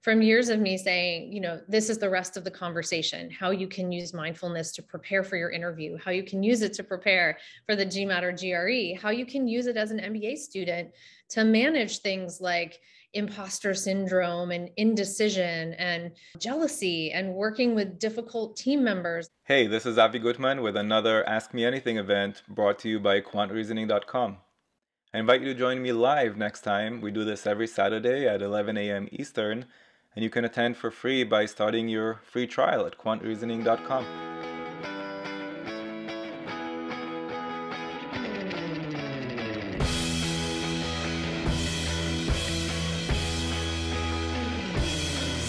from years of me saying, this is the rest of the conversation, how you can use mindfulness to prepare for your interview, how you can use it to prepare for the GMAT or GRE, how you can use it as an MBA student to manage things like imposter syndrome and indecision and jealousy and working with difficult team members. Hey, this is Avi Gutman with another Ask Me Anything event brought to you by quantreasoning.com. I invite you to join me live next time. We do this every Saturday at 11 a.m. Eastern, and you can attend for free by starting your free trial at quantreasoning.com.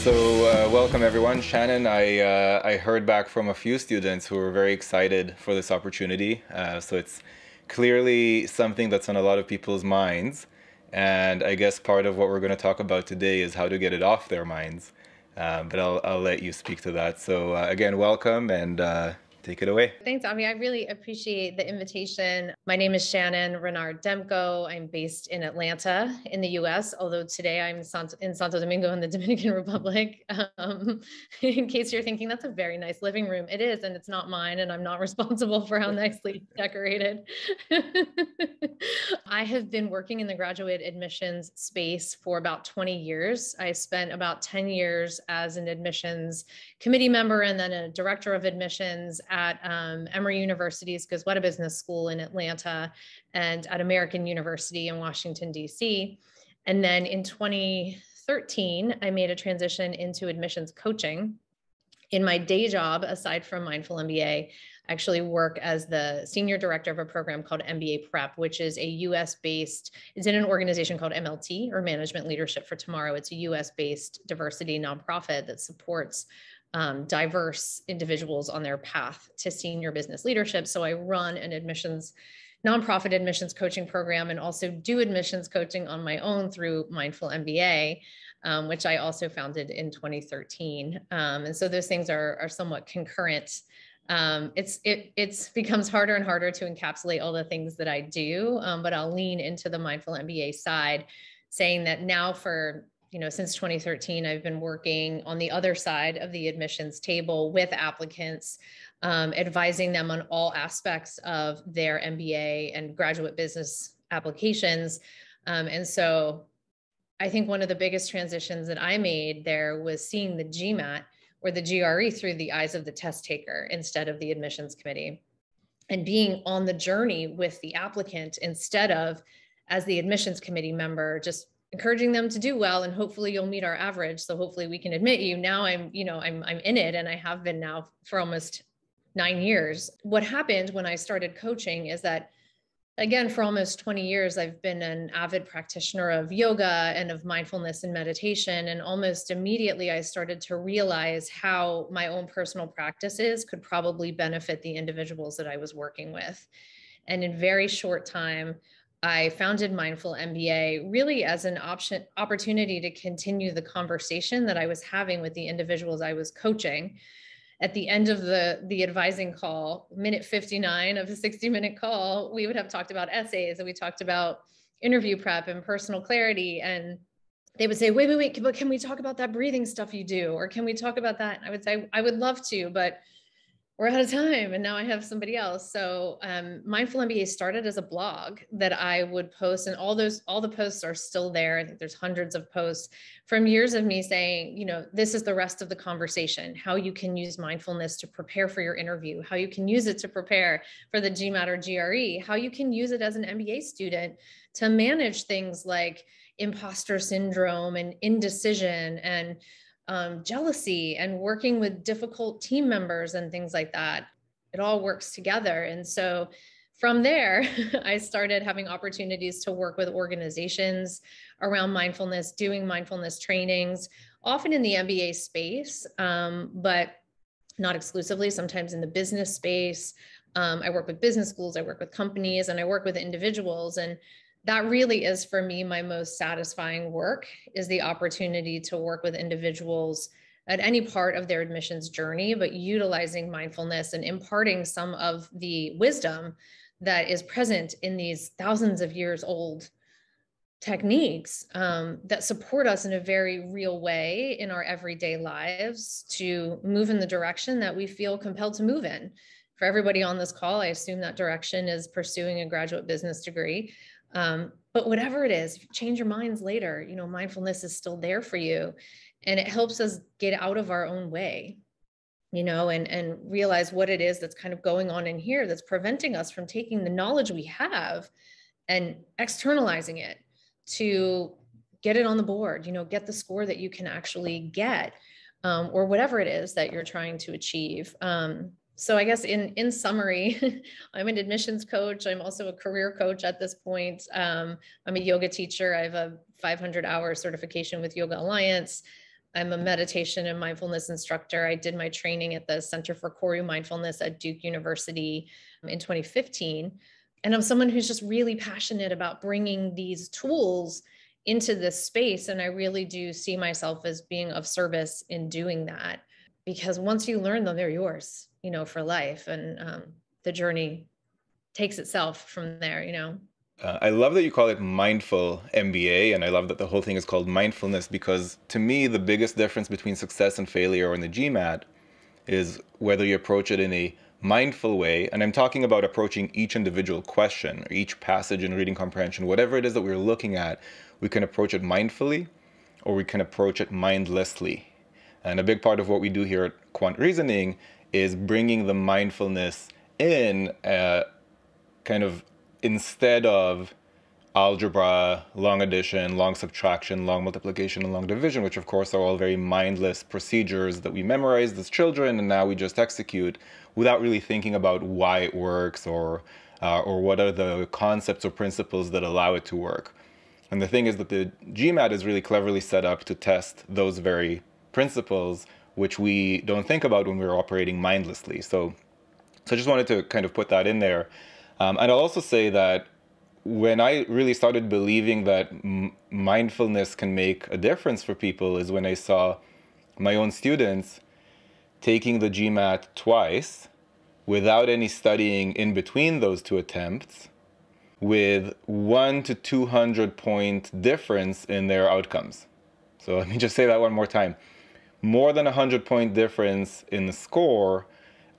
So welcome everyone. Shannon, I heard back from a few students who were very excited for this opportunity. So it's clearly something that's on a lot of people's minds. And I guess part of what we're going to talk about today is how to get it off their minds. But I'll let you speak to that. So again, welcome and take it away. Thanks, Avi. I really appreciate the invitation. My name is Shannon Reinard Demko. I'm based in Atlanta in the US, although today I'm in Santo Domingo in the Dominican Republic. In case you're thinking that's a very nice living room, it is, and it's not mine, and I'm not responsible for how nicely it's decorated. I have been working in the graduate admissions space for about 20 years. I spent about 10 years as an admissions committee member and then a director of admissions at Emory University's Gazweta Business School in Atlanta and at American University in Washington, D.C. And then in 2013, I made a transition into admissions coaching. In my day job, aside from MindfulMBA, I actually work as the senior director of a program called MBA Prep, which is a US-based, it's in an organization called MLT, or Management Leadership for Tomorrow. It's a US-based diversity nonprofit that supports diverse individuals on their path to senior business leadership. So I run an nonprofit admissions coaching program and also do admissions coaching on my own through MindfulMBA, which I also founded in 2013. And so those things are somewhat concurrent. It's becomes harder and harder to encapsulate all the things that I do, but I'll lean into the MindfulMBA side, saying that now since 2013, I've been working on the other side of the admissions table with applicants, advising them on all aspects of their MBA and graduate business applications. And so I think one of the biggest transitions that I made there was seeing the GMAT or the GRE through the eyes of the test taker instead of the admissions committee, and being on the journey with the applicant instead of as the admissions committee member, just encouraging them to do well, and hopefully you'll meet our average. So hopefully we can admit you. Now I'm in it, and I have been now for almost 9 years. What happened when I started coaching is that, again, for almost 20 years, I've been an avid practitioner of yoga and of mindfulness and meditation. And almost immediately I started to realize how my own personal practices could probably benefit the individuals that I was working with. And in very short time, I founded MindfulMBA really as an opportunity to continue the conversation that I was having with the individuals I was coaching. At the end of the advising call, minute 59 of a 60-minute call, we would have talked about essays, and we talked about interview prep and personal clarity. And they would say, wait, but can we talk about that breathing stuff you do? Or can we talk about that? And I would say, I would love to, but we're out of time. And now I have somebody else. So MindfulMBA started as a blog that I would post, and all the posts are still there. I think there's hundreds of posts from years of me saying, this is the rest of the conversation, how you can use mindfulness to prepare for your interview, how you can use it to prepare for the GMAT or GRE, how you can use it as an MBA student to manage things like imposter syndrome and indecision and jealousy and working with difficult team members and things like that. It all works together. And so from there, I started having opportunities to work with organizations around mindfulness, doing mindfulness trainings, often in the MBA space, but not exclusively, sometimes in the business space. I work with business schools, I work with companies, and I work with individuals. And that really is, for me, my most satisfying work, is the opportunity to work with individuals at any part of their admissions journey, but utilizing mindfulness and imparting some of the wisdom that is present in these thousands of years old techniques that support us in a very real way in our everyday lives to move in the direction that we feel compelled to move in. For everybody on this call, I assume that direction is pursuing a graduate business degree. But whatever it is, if you change your minds later, mindfulness is still there for you. And it helps us get out of our own way, and realize what it is that's kind of going on in here that's preventing us from taking the knowledge we have and externalizing it to get it on the board, get the score that you can actually get, or whatever it is that you're trying to achieve. So I guess in summary, I'm an admissions coach. I'm also a career coach at this point. I'm a yoga teacher. I have a 500-hour certification with Yoga Alliance. I'm a meditation and mindfulness instructor. I did my training at the Center for Koryu Mindfulness at Duke University in 2015. And I'm someone who's just really passionate about bringing these tools into this space. And I really do see myself as being of service in doing that, because once you learn them, they're yours, for life. And the journey takes itself from there. I love that you call it Mindful MBA, and I love that the whole thing is called mindfulness, because to me, the biggest difference between success and failure in the GMAT is whether you approach it in a mindful way, and I'm talking about approaching each individual question, or each passage in reading comprehension, whatever it is that we're looking at, we can approach it mindfully, or we can approach it mindlessly. And a big part of what we do here at Quant Reasoning is bringing the mindfulness in, kind of instead of algebra, long addition, long subtraction, long multiplication, and long division, which of course are all very mindless procedures that we memorized as children, and now we just execute without really thinking about why it works or what are the concepts or principles that allow it to work. And the thing is that the GMAT is really cleverly set up to test those very principles, which we don't think about when we're operating mindlessly. So I just wanted to kind of put that in there. And I'll also say that when I really started believing that mindfulness can make a difference for people is when I saw my own students taking the GMAT twice without any studying in between those two attempts, with 1 to 200 point difference in their outcomes. So let me just say that one more time. More than 100-point difference in the score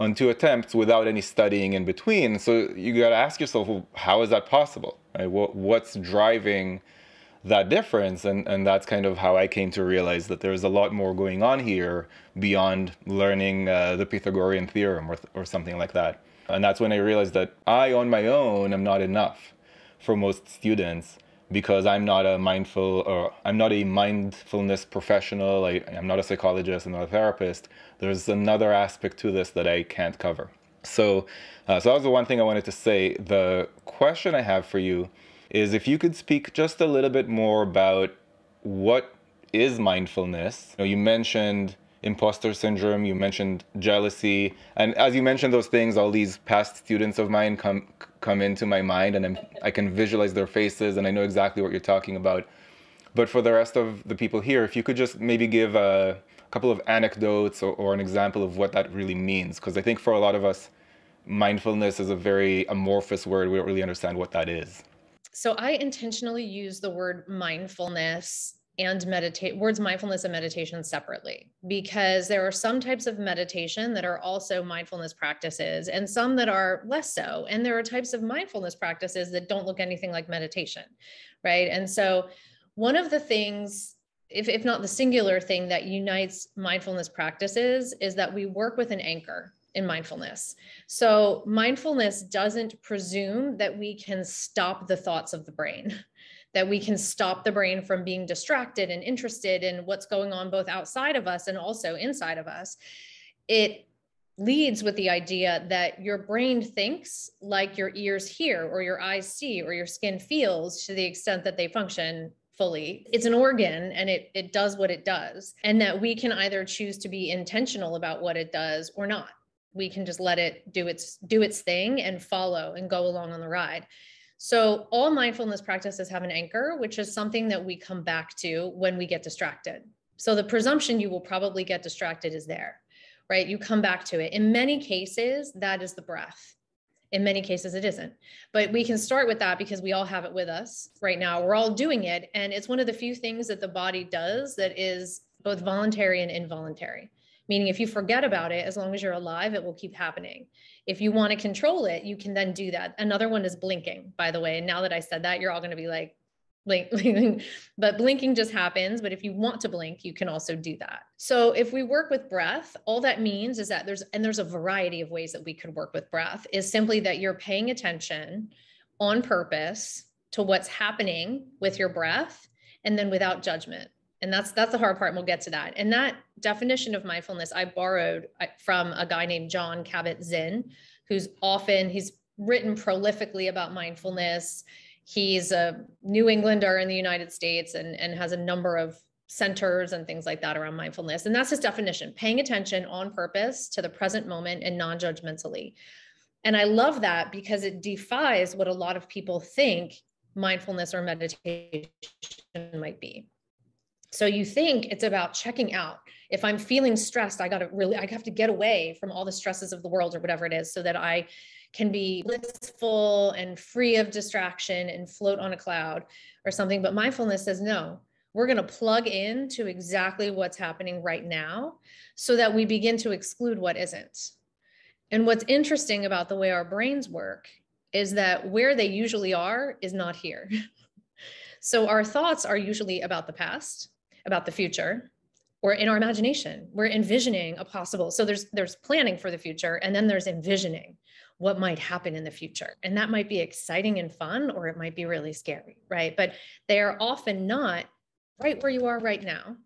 on 2 attempts without any studying in between. So you got to ask yourself, well, how is that possible? Right? What's driving that difference? And that's kind of how I came to realize that there's a lot more going on here beyond learning the Pythagorean theorem or something like that. And that's when I realized that I, on my own, am not enough for most students, because I'm not a mindfulness professional. I'm not a psychologist, I'm not a therapist. There's another aspect to this that I can't cover. So that was the one thing I wanted to say. The question I have for you is if you could speak just a little bit more about what is mindfulness. You mentioned imposter syndrome, you mentioned jealousy, and as you mentioned those things, all these past students of mine come into my mind, and I can visualize their faces, and I know exactly what you're talking about. But for the rest of the people here, if you could just maybe give a couple of anecdotes or an example of what that really means, because I think for a lot of us, mindfulness is a very amorphous word. We don't really understand what that is. So I intentionally use the word mindfulness and words mindfulness and meditation separately, because there are some types of meditation that are also mindfulness practices and some that are less so. And there are types of mindfulness practices that don't look anything like meditation, right? And so one of the things, if not the singular thing that unites mindfulness practices, is that we work with an anchor in mindfulness. So mindfulness doesn't presume that we can stop the thoughts of the brain, that we can stop the brain from being distracted and interested in what's going on both outside of us and also inside of us. It leads with the idea that your brain thinks like your ears hear, or your eyes see, or your skin feels, to the extent that they function fully. It's an organ, and it does what it does, and that we can either choose to be intentional about what it does or not. We can just let it do its thing and follow and go along on the ride. So all mindfulness practices have an anchor, which is something that we come back to when we get distracted. So the presumption you will probably get distracted is there, right? You come back to it. In many cases, that is the breath. In many cases, it isn't. But we can start with that because we all have it with us right now. We're all doing it. And it's one of the few things that the body does that is both voluntary and involuntary. Meaning if you forget about it, as long as you're alive, it will keep happening. If you want to control it, you can then do that. Another one is blinking, by the way. And now that I said that, you're all going to be like, blink, but blinking just happens. But if you want to blink, you can also do that. So if we work with breath, all that means is that there's a variety of ways that we could work with breath, is simply that you're paying attention on purpose to what's happening with your breath, and then without judgment. And that's the hard part. And we'll get to that. And that definition of mindfulness, I borrowed from a guy named Jon Kabat-Zinn, he's written prolifically about mindfulness. He's a New Englander in the United States and has a number of centers and things like that around mindfulness. And that's his definition: paying attention on purpose to the present moment and non-judgmentally. And I love that because it defies what a lot of people think mindfulness or meditation might be. So you think it's about checking out. If I'm feeling stressed, I have to get away from all the stresses of the world or whatever it is, so that I can be blissful and free of distraction and float on a cloud or something. But mindfulness says, no, we're going to plug in to exactly what's happening right now, so that we begin to exclude what isn't. And what's interesting about the way our brains work is that where they usually are is not here. So our thoughts are usually about the past, about the future, or in our imagination. We're envisioning a possible. So there's planning for the future, and then there's envisioning what might happen in the future. And that might be exciting and fun, or it might be really scary, right? But they are often not right where you are right now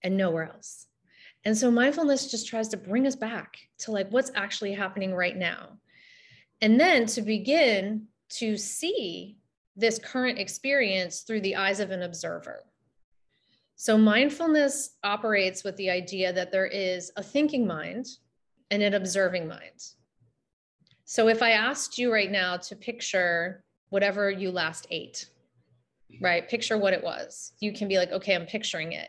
and nowhere else. And so mindfulness just tries to bring us back to like what's actually happening right now. And then to begin to see this current experience through the eyes of an observer. So mindfulness operates with the idea that there is a thinking mind and an observing mind. So if I asked you right now to picture whatever you last ate, right? Picture what it was. You can be like, okay, I'm picturing it.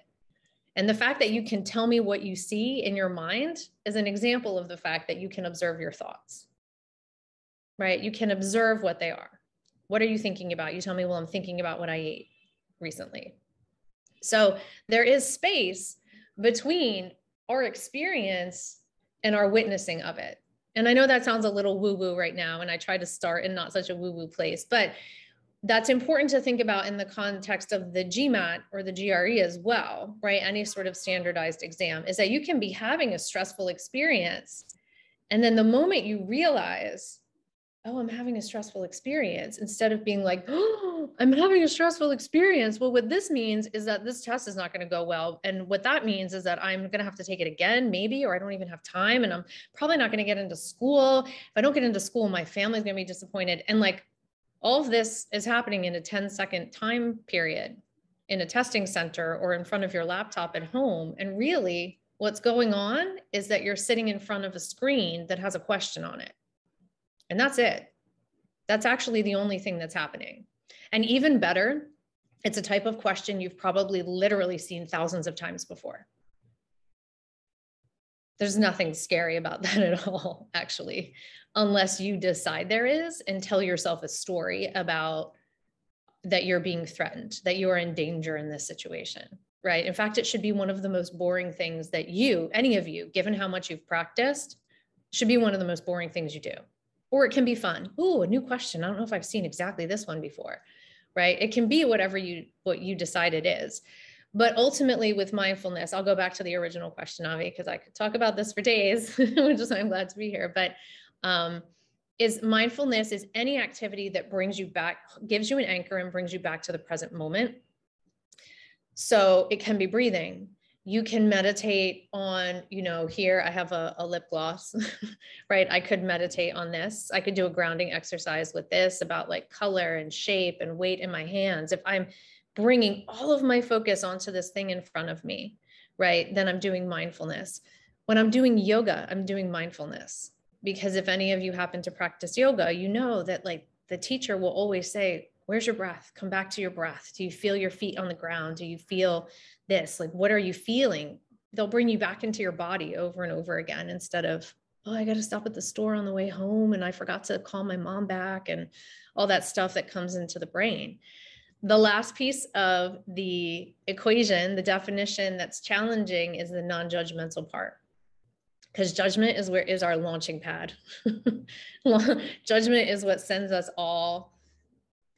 And the fact that you can tell me what you see in your mind is an example of the fact that you can observe your thoughts, right? You can observe what they are. What are you thinking about? You tell me, well, I'm thinking about what I ate recently. So there is space between our experience and our witnessing of it. And I know that sounds a little woo-woo right now, and I try to start in not such a woo-woo place, but that's important to think about in the context of the GMAT or the GRE as well, right? Any sort of standardized exam, is that you can be having a stressful experience. And then the moment you realize, oh, I'm having a stressful experience, instead of being like, oh, I'm having a stressful experience. Well, what this means is that this test is not going to go well. And what that means is that I'm going to have to take it again, maybe, or I don't even have time. And I'm probably not going to get into school. If I don't get into school, my family's going to be disappointed. And like all of this is happening in a 10-second time period in a testing center or in front of your laptop at home. And really what's going on is that you're sitting in front of a screen that has a question on it. And that's it. That's actually the only thing that's happening. And even better, it's a type of question you've probably literally seen thousands of times before. There's nothing scary about that at all, actually, unless you decide there is and tell yourself a story about that you're being threatened, that you are in danger in this situation, right? In fact, it should be one of the most boring things that any of you, given how much you've practiced, should be one of the most boring things you do. Or it can be fun. Ooh, a new question. I don't know if I've seen exactly this one before, right? It can be what you decide it is. But ultimately with mindfulness, I'll go back to the original question, Avi, because I could talk about this for days, which is why I'm glad to be here. But is mindfulness is any activity that brings you back, gives you an anchor and brings you back to the present moment. So it can be breathing. You can meditate on, here I have a lip gloss, right? I could meditate on this. I could do a grounding exercise with this about like color and shape and weight in my hands. If I'm bringing all of my focus onto this thing in front of me, right, then I'm doing mindfulness. When I'm doing yoga, I'm doing mindfulness. Because if any of you happen to practice yoga, you know that like the teacher will always say, where's your breath? Come back to your breath. Do you feel your feet on the ground? Do you feel this? Like, what are you feeling? They'll bring you back into your body over and over again instead of, oh, I got to stop at the store on the way home and I forgot to call my mom back, and all that stuff that comes into the brain. The last piece of the equation, the definition that's challenging, is the non-judgmental part. Because judgment is our launching pad. Judgment is what sends us all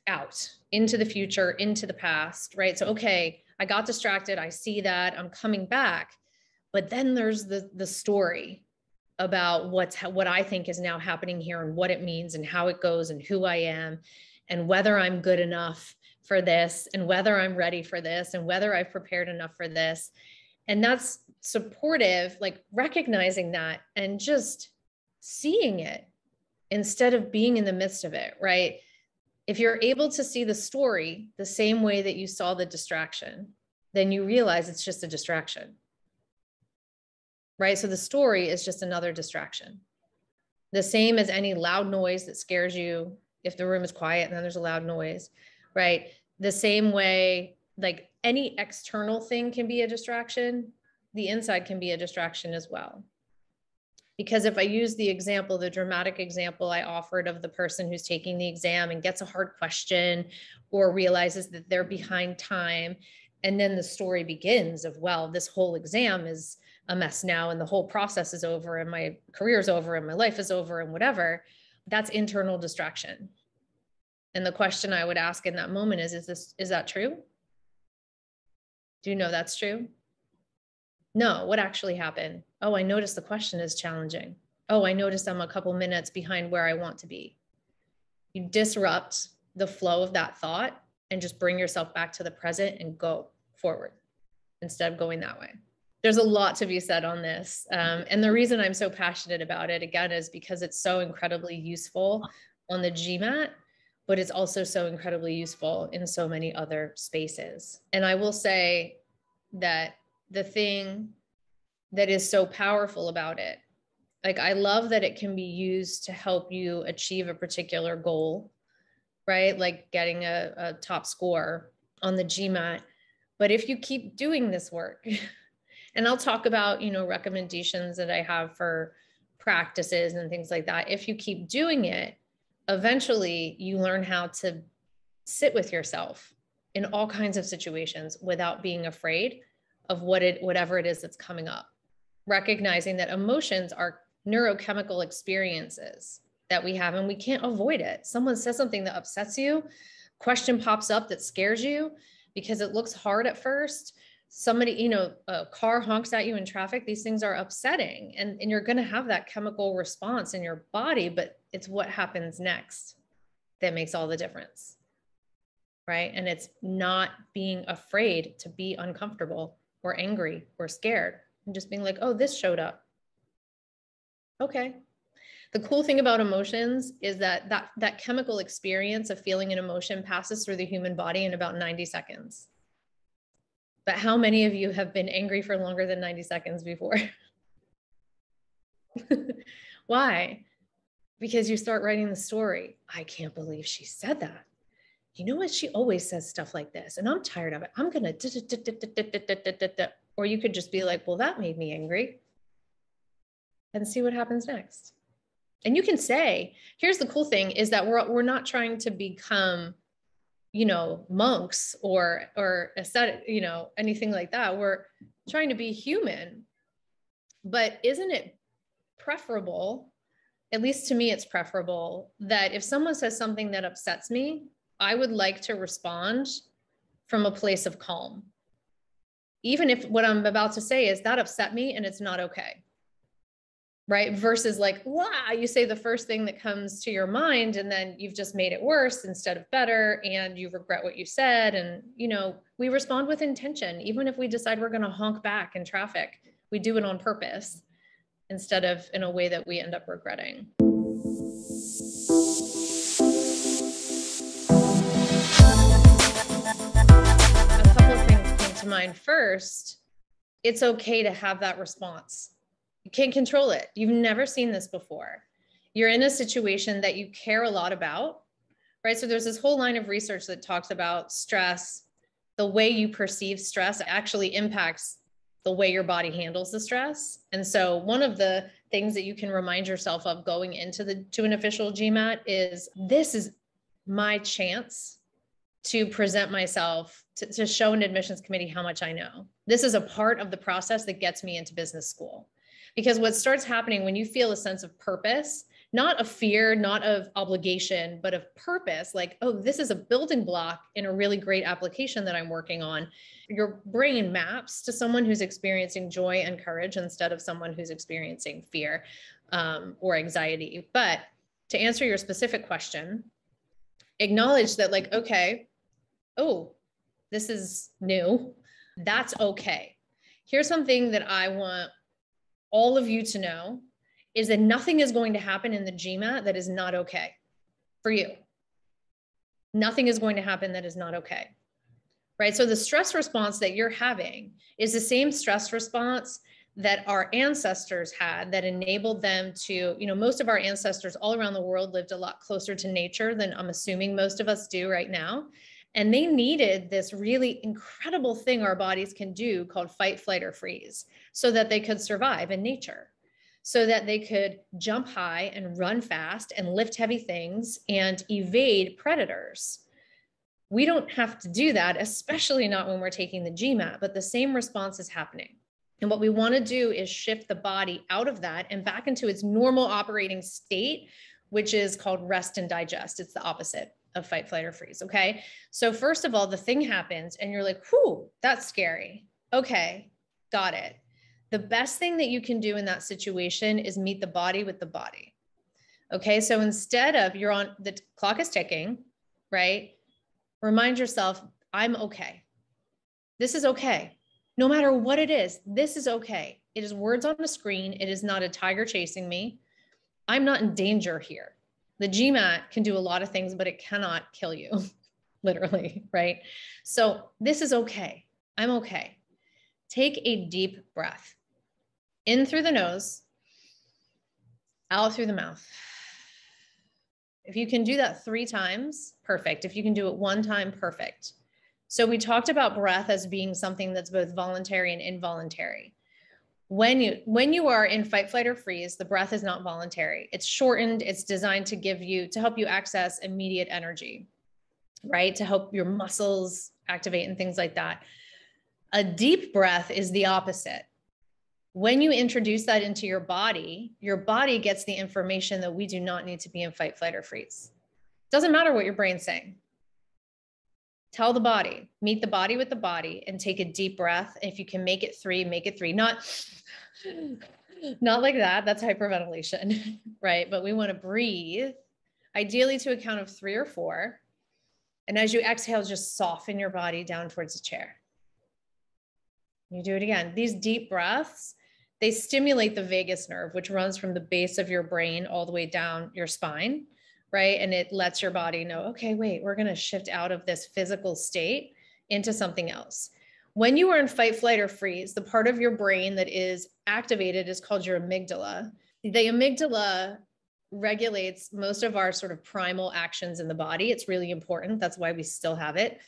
out into the future, into the past, right? So, okay, I got distracted. I see that, I'm coming back. But then there's the story about what I think is now happening here and what it means and how it goes and who I am and whether I'm good enough for this and whether I'm ready for this and whether I've prepared enough for this. And that's supportive, like recognizing that and just seeing it instead of being in the midst of it, right? If you're able to see the story the same way that you saw the distraction, then you realize it's just a distraction, right? So the story is just another distraction. The same as any loud noise that scares you if the room is quiet and then there's a loud noise, right? The same way, like any external thing can be a distraction, the inside can be a distraction as well. Because if I use the example, the dramatic example I offered of the person who's taking the exam and gets a hard question or realizes that they're behind time, and then the story begins of, well, this whole exam is a mess now and the whole process is over and my career is over and my life is over and whatever, that's internal distraction. And the question I would ask in that moment is that true? Do you know that's true? No, what actually happened? Oh, I noticed the question is challenging. Oh, I noticed I'm a couple minutes behind where I want to be. You disrupt the flow of that thought and just bring yourself back to the present and go forward instead of going that way. There's a lot to be said on this. And the reason I'm so passionate about it, again, is because it's so incredibly useful on the GMAT, but it's also so incredibly useful in so many other spaces. And I will say that the thing that is so powerful about it, like I love that it can be used to help you achieve a particular goal, right? Like getting a top score on the GMAT. But if you keep doing this work, and I'll talk about, recommendations that I have for practices and things like that. If you keep doing it, eventually you learn how to sit with yourself in all kinds of situations without being afraid of whatever it is that's coming up. Recognizing that emotions are neurochemical experiences that we have and we can't avoid it. Someone says something that upsets you, question pops up that scares you because it looks hard at first. Somebody, a car honks at you in traffic. These things are upsetting and you're going to have that chemical response in your body, but it's what happens next that makes all the difference, right? And it's not being afraid to be uncomfortable or angry or scared and just being like, oh, this showed up. Okay. The cool thing about emotions is that chemical experience of feeling an emotion passes through the human body in about 90 seconds. But how many of you have been angry for longer than 90 seconds before? Why? Because you start writing the story. I can't believe she said that. You know what? She always says stuff like this and I'm tired of it. I'm going to, or you could just be like, well, that made me angry and see what happens next. And you can say, here's the cool thing is that we're not trying to become, monks or ascetic, anything like that. We're trying to be human, but isn't it preferable, at least to me, it's preferable that if someone says something that upsets me, I would like to respond from a place of calm. Even if what I'm about to say is that upset me and it's not okay. Right? Versus like, wow, you say the first thing that comes to your mind and then you've just made it worse instead of better and you regret what you said. And, we respond with intention. Even if we decide we're going to honk back in traffic, we do it on purpose instead of in a way that we end up regretting. A couple of things came to mind. First, it's okay to have that response. You can't control it. You've never seen this before. You're in a situation that you care a lot about, right? So there's this whole line of research that talks about stress. The way you perceive stress actually impacts the way your body handles the stress. And so one of the things that you can remind yourself of going into to an official GMAT is, this is my chance to present myself, to show an admissions committee how much I know. This is a part of the process that gets me into business school. Because what starts happening when you feel a sense of purpose, not of fear, not of obligation, but of purpose, like, oh, this is a building block in a really great application that I'm working on. Your brain maps to someone who's experiencing joy and courage instead of someone who's experiencing fear or anxiety. But to answer your specific question, acknowledge that, like, okay, oh, this is new. That's okay. Here's something that I want all of you to know, is that nothing is going to happen in the GMAT that is not okay for you. Nothing is going to happen that is not okay, right? So the stress response that you're having is the same stress response that our ancestors had that enabled them to, most of our ancestors all around the world lived a lot closer to nature than I'm assuming most of us do right now. And they needed this really incredible thing our bodies can do called fight, flight, or freeze, so that they could survive in nature, so that they could jump high and run fast and lift heavy things and evade predators. We don't have to do that, especially not when we're taking the GMAT, but the same response is happening. And what we want to do is shift the body out of that and back into its normal operating state, which is called rest and digest. It's the opposite of fight, flight, or freeze. Okay. So first of all, the thing happens and you're like, whew, that's scary. Okay. Got it. The best thing that you can do in that situation is meet the body with the body. Okay. So instead of the clock is ticking, right? Remind yourself, I'm okay. This is okay. No matter what it is, this is okay. It is words on a screen. It is not a tiger chasing me. I'm not in danger here. The GMAT can do a lot of things, but it cannot kill you, literally, right? So this is okay. I'm okay. Take a deep breath. In through the nose, out through the mouth. If you can do that 3 times, perfect. If you can do it 1 time, perfect. So we talked about breath as being something that's both voluntary and involuntary. When you are in fight, flight, or freeze, the breath is not voluntary. It's shortened. It's designed to help you access immediate energy, right? To help your muscles activate and things like that. A deep breath is the opposite. When you introduce that into your body gets the information that we do not need to be in fight, flight, or freeze. Doesn't matter what your brain's saying. Tell the body, meet the body with the body, and take a deep breath. If you can make it 3, make it 3. Not like that. That's hyperventilation, right? But we want to breathe, ideally to a count of 3 or 4. And as you exhale, just soften your body down towards the chair. You do it again. These deep breaths, they stimulate the vagus nerve, which runs from the base of your brain all the way down your spine, right? And it lets your body know, okay, wait, we're going to shift out of this physical state into something else. When you are in fight, flight, or freeze, the part of your brain that is activated is called your amygdala. The amygdala regulates most of our sort of primal actions in the body. It's really important. That's why we still have it.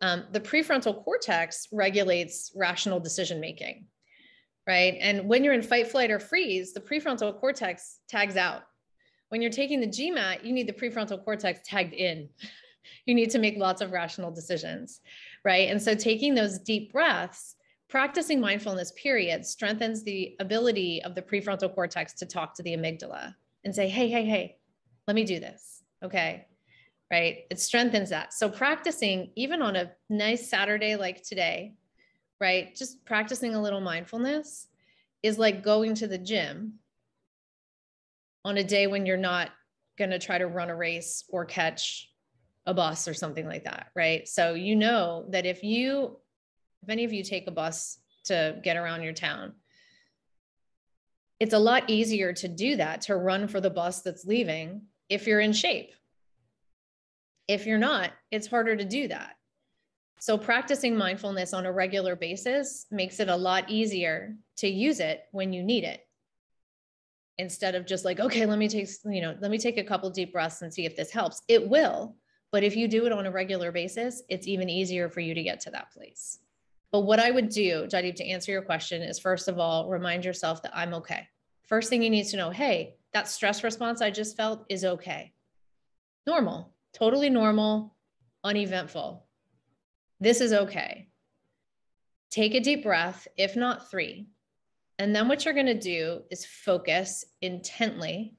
The prefrontal cortex regulates rational decision-making, right? And when you're in fight, flight, or freeze, the prefrontal cortex tags out. When you're taking the GMAT, you need the prefrontal cortex tagged in. You need to make lots of rational decisions, right? And so taking those deep breaths, practicing mindfulness, period, strengthens the ability of the prefrontal cortex to talk to the amygdala and say, hey, let me do this, okay? Right? It strengthens that. So practicing, even on a nice Saturday like today, right? Just practicing a little mindfulness is like going to the gym on a day when you're not going to try to run a race or catch a bus or something like that, right? So you know that if any of you take a bus to get around your town, it's a lot easier to do that, to run for the bus that's leaving if you're in shape. If you're not, it's harder to do that. So practicing mindfulness on a regular basis makes it a lot easier to use it when you need it. Instead of just like, okay, let me take a couple deep breaths and see if this helps. It will, but if you do it on a regular basis, it's even easier for you to get to that place. But what I would do, Jaideep, to answer your question is, first of all, remind yourself that I'm okay. First thing you need to know, hey, that stress response I just felt is okay. Normal, totally normal, uneventful. This is okay. Take a deep breath, if not 3. And then what you're going to do is focus intently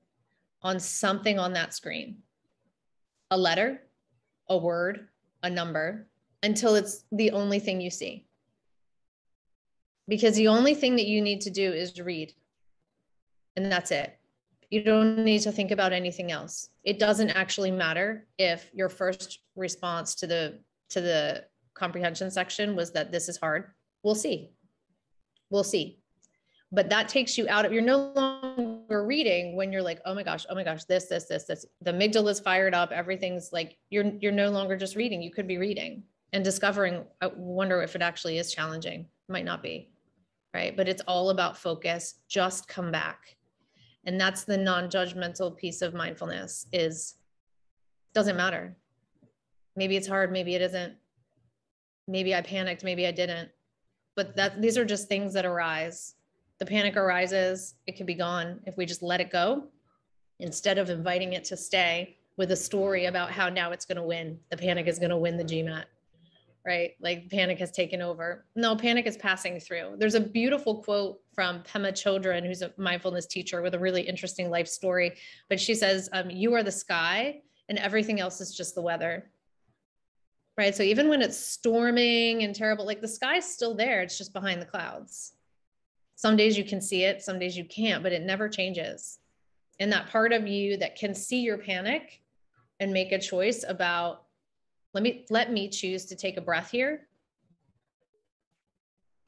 on something on that screen. A letter, a word, a number, until it's the only thing you see. Because the only thing that you need to do is read. And that's it. You don't need to think about anything else. It doesn't actually matter if your first response to the comprehension section was that this is hard. We'll see. We'll see. But that takes you out of, you're no longer reading when you're like, oh my gosh, this. The amygdala is fired up. Everything's like, you're no longer just reading. You could be reading and discovering. I wonder if it actually is challenging. It might not be, right? But it's all about focus. Just come back. And that's the non-judgmental piece of mindfulness is, doesn't matter. Maybe it's hard. Maybe it isn't. Maybe I panicked. Maybe I didn't. But these are just things that arise. The panic arises, it can be gone if we just let it go instead of inviting it to stay with a story about how now it's going to win. The panic is going to win the GMAT, right? Like panic has taken over. No, panic is passing through. There's a beautiful quote from Pema Chodron, who's a mindfulness teacher with a really interesting life story. But she says, you are the sky and everything else is just the weather, right? So even when it's storming and terrible, like the sky's still there, it's just behind the clouds. Some days you can see it, some days you can't, but it never changes. And that part of you that can see your panic and make a choice about, let me choose to take a breath here.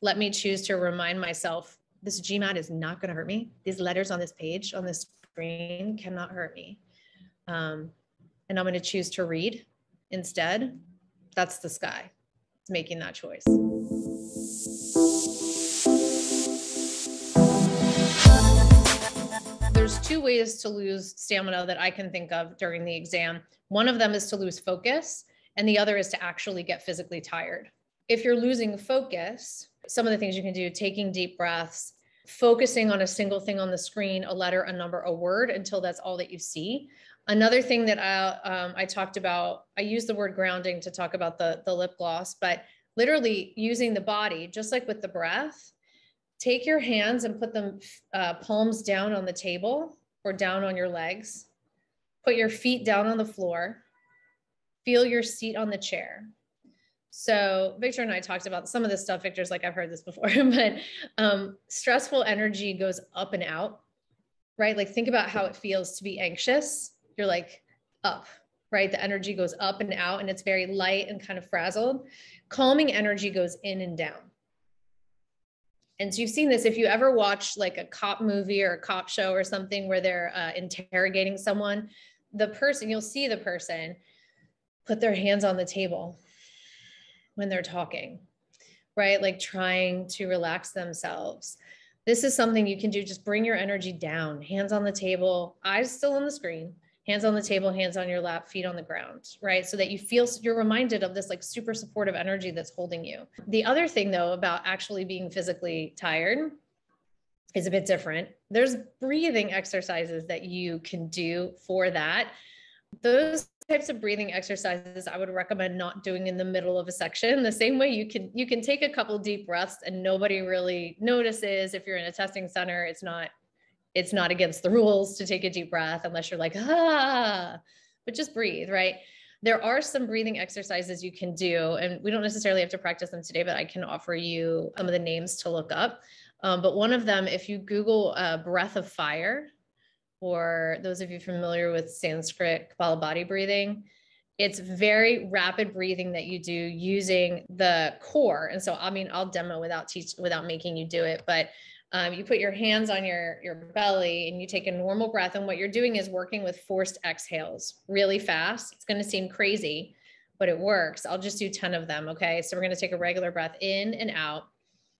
Let me choose to remind myself, this GMAT is not going to hurt me. These letters on this page, on this screen cannot hurt me. And I'm going to choose to read instead. That's the sky. It's making that choice. There's 2 ways to lose stamina that I can think of during the exam. One of them is to lose focus, and the other is to actually get physically tired. If you're losing focus, some of the things you can do, taking deep breaths, focusing on a single thing on the screen, a letter, a number, a word, until that's all that you see. Another thing that I talked about, I used the word grounding to talk about the lip gloss, but literally using the body, just like with the breath. Take your hands and put them palms down on the table or down on your legs. Put your feet down on the floor. Feel your seat on the chair. So Victor and I talked about some of this stuff. Victor's like, I've heard this before, but stressful energy goes up and out, right? Like think about how it feels to be anxious. You're like up, right? The energy goes up and out and it's very light and kind of frazzled. Calming energy goes in and down. And so you've seen this, if you ever watch like a cop movie or a cop show or something where they're interrogating someone, the person, you'll see the person put their hands on the table when they're talking, right? Like trying to relax themselves. This is something you can do. Just bring your energy down, hands on the table, eyes still on the screen, hands on the table, hands on your lap, feet on the ground, right? So that you feel, you're reminded of this like super supportive energy that's holding you. The other thing though, about actually being physically tired is a bit different. There's breathing exercises that you can do for that. Those types of breathing exercises I would recommend not doing in the middle of a section. The same way you can take a couple deep breaths and nobody really notices. If you're in a testing center, it's not against the rules to take a deep breath unless you're like, but just breathe, right? There are some breathing exercises you can do, and we don't necessarily have to practice them today, but I can offer you some of the names to look up. But one of them, if you Google breath of fire, or those of you familiar with Sanskrit Kapalabhati breathing, it's very rapid breathing that you do using the core. And so, I mean, I'll demo without making you do it, but you put your hands on your belly and you take a normal breath. And what you're doing is working with forced exhales really fast. It's going to seem crazy, but it works. I'll just do 10 of them. Okay. So we're going to take a regular breath in and out.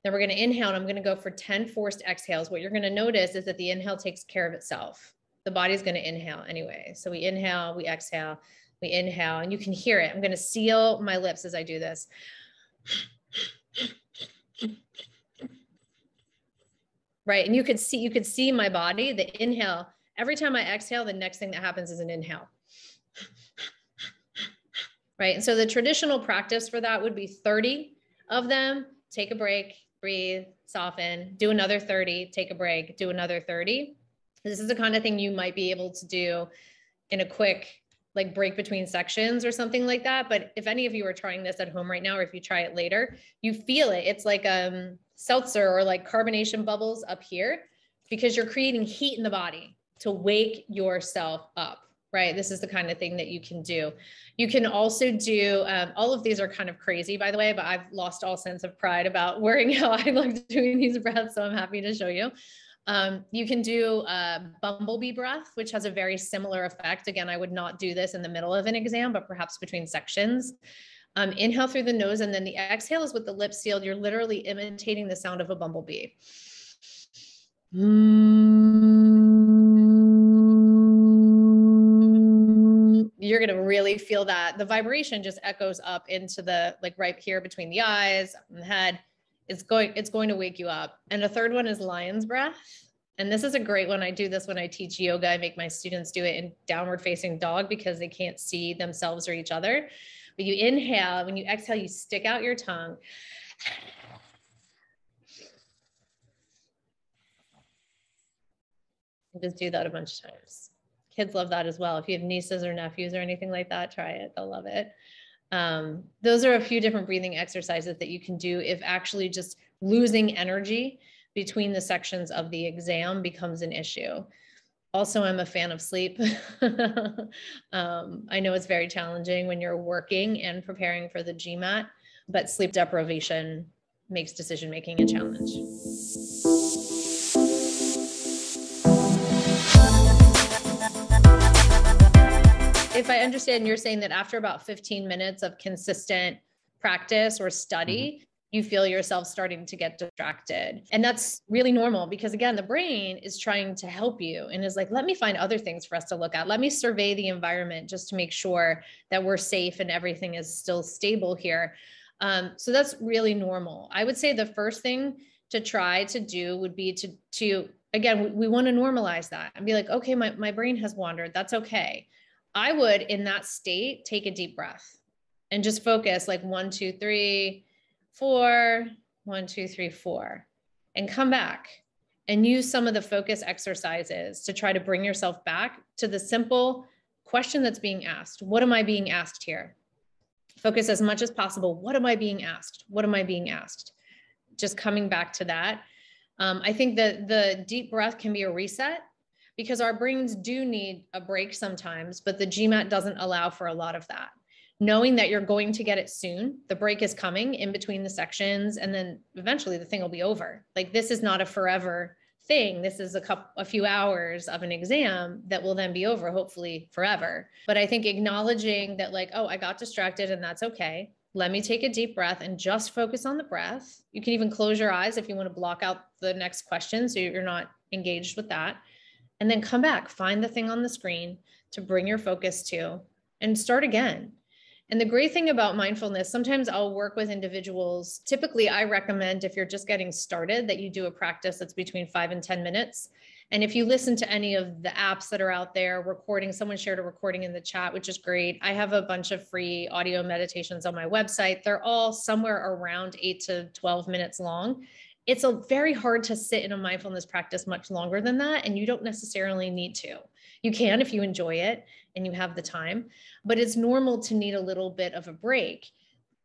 Then we're going to inhale, and I'm going to go for 10 forced exhales. What you're going to notice is that the inhale takes care of itself. The body's going to inhale anyway. So we inhale, we exhale, we inhale, and you can hear it. I'm going to seal my lips as I do this. right? And you could see my body, the inhale. Every time I exhale, the next thing that happens is an inhale. Right. And so the traditional practice for that would be 30 of them, take a break, breathe, soften, do another 30, take a break, do another 30. This is the kind of thing you might be able to do in a quick like break between sections or something like that. But if any of you are trying this at home right now, or if you try it later, you feel it. It's like seltzer or like carbonation bubbles up here, because you're creating heat in the body to wake yourself up, right? This is the kind of thing that you can do. You can also do, all of these are kind of crazy, by the way, but I've lost all sense of pride about worrying how I like doing these breaths. So I'm happy to show you. You can do bumblebee breath, which has a very similar effect. Again, I would not do this in the middle of an exam, but perhaps between sections. Inhale through the nose, and then the exhale is with the lips sealed. You're literally imitating the sound of a bumblebee. You're going to really feel that. The vibration just echoes up into the, like right here between the eyes and the head. It's going to wake you up. And a third one is lion's breath. And this is a great one. I do this when I teach yoga. I make my students do it in downward facing dog because they can't see themselves or each other. But you inhale, when you exhale, you stick out your tongue. And just do that a bunch of times. Kids love that as well. If you have nieces or nephews or anything like that, try it. They'll love it. Those are a few different breathing exercises that you can do if actually just losing energy between the sections of the exam becomes an issue. Also, I'm a fan of sleep. I know it's very challenging when you're working and preparing for the GMAT, but sleep deprivation makes decision-making a challenge. If I understand, you're saying that after about 15 minutes of consistent practice or study, you feel yourself starting to get distracted. And that's really normal because, again, the brain is trying to help you and is like, let me find other things for us to look at. Let me survey the environment just to make sure that we're safe and everything is still stable here. So that's really normal. I would say the first thing to try to do would be to again, we want to normalize that and be like, okay, my brain has wandered. That's okay. I would, in that state, take a deep breath and just focus like 1, 2, 3, 4, 1, 2, 3, 4, and come back and use some of the focus exercises to try to bring yourself back to the simple question that's being asked. What am I being asked here? Focus as much as possible. What am I being asked? What am I being asked? Just coming back to that. I think that the deep breath can be a reset, because our brains do need a break sometimes, but the GMAT doesn't allow for a lot of that. Knowing that you're going to get it soon, the break is coming in between the sections, and then eventually the thing will be over. Like, this is not a forever thing. This is a few hours of an exam that will then be over, hopefully forever. But I think acknowledging that, like, oh, I got distracted and that's okay. Let me take a deep breath and just focus on the breath. You can even close your eyes if you want to block out the next question so you're not engaged with that. And then come back, find the thing on the screen to bring your focus to, and start again. And the great thing about mindfulness, sometimes I'll work with individuals. Typically, I recommend, if you're just getting started, that you do a practice that's between 5 and 10 minutes. And if you listen to any of the apps that are out there, recording, someone shared a recording in the chat, which is great. I have a bunch of free audio meditations on my website. They're all somewhere around 8 to 12 minutes long. It's very hard to sit in a mindfulness practice much longer than that, and you don't necessarily need to. You can if you enjoy it and you have the time, but it's normal to need a little bit of a break.